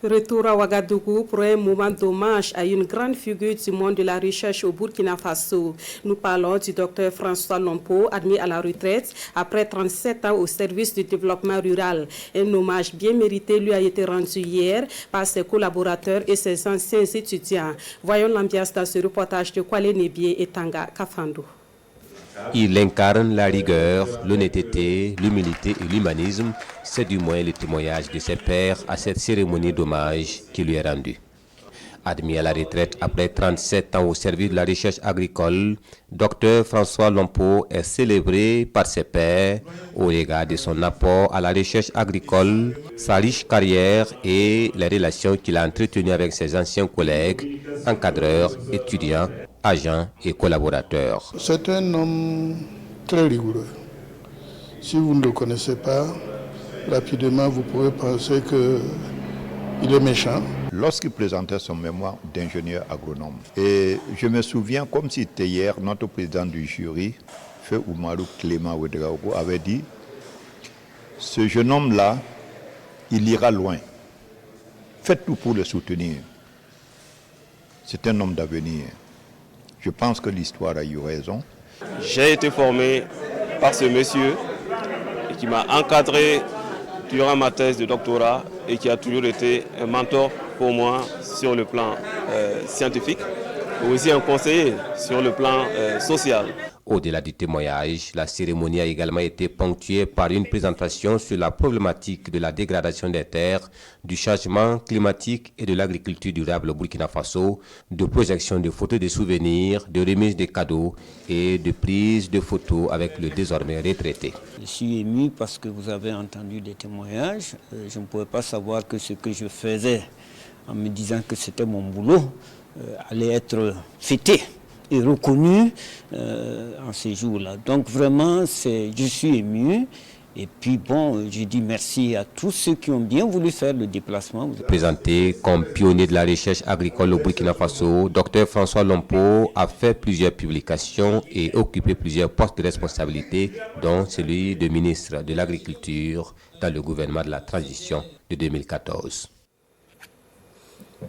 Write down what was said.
Retour à Ouagadougou pour un moment d'hommage à une grande figure du monde de la recherche au Burkina Faso. Nous parlons du docteur François Lompo, admis à la retraite après 37 ans au service du développement rural. Un hommage bien mérité lui a été rendu hier par ses collaborateurs et ses anciens étudiants. Voyons l'ambiance dans ce reportage de Kwale Nebié et Tanga Kafando. Il incarne la rigueur, l'honnêteté, l'humilité et l'humanisme. C'est du moins le témoignage de ses pairs à cette cérémonie d'hommage qui lui est rendue. Admis à la retraite après 37 ans au service de la recherche agricole, Dr François Lompo est célébré par ses pairs au regard de son apport à la recherche agricole, sa riche carrière et les relations qu'il a entretenues avec ses anciens collègues, encadreurs, étudiants, agents et collaborateurs. C'est un homme très rigoureux. Si vous ne le connaissez pas, rapidement vous pourrez penser qu'il est méchant. Lorsqu'il présentait son mémoire d'ingénieur agronome, et je me souviens comme si c'était hier, notre président du jury, Feu Oumarou Clément Ouedraogo, avait dit « Ce jeune homme-là, il ira loin. Faites tout pour le soutenir. C'est un homme d'avenir. » Je pense que l'histoire a eu raison. J'ai été formé par ce monsieur qui m'a encadré durant ma thèse de doctorat et qui a toujours été un mentor pour moi sur le plan scientifique, mais aussi un conseiller sur le plan social. Au-delà du témoignage, la cérémonie a également été ponctuée par une présentation sur la problématique de la dégradation des terres, du changement climatique et de l'agriculture durable au Burkina Faso, de projection de photos de souvenirs, de remise de cadeaux et de prise de photos avec le désormais retraité. Je suis ému parce que vous avez entendu des témoignages. Je ne pouvais pas savoir que ce que je faisais en me disant que c'était mon boulot allait être fêté et reconnu en ces jours-là. Donc vraiment, je suis ému. Et puis bon, je dis merci à tous ceux qui ont bien voulu faire le déplacement. Présenté comme pionnier de la recherche agricole au Burkina Faso, Dr François Lompo a fait plusieurs publications et occupé plusieurs postes de responsabilité, dont celui de ministre de l'Agriculture dans le gouvernement de la transition de 2014.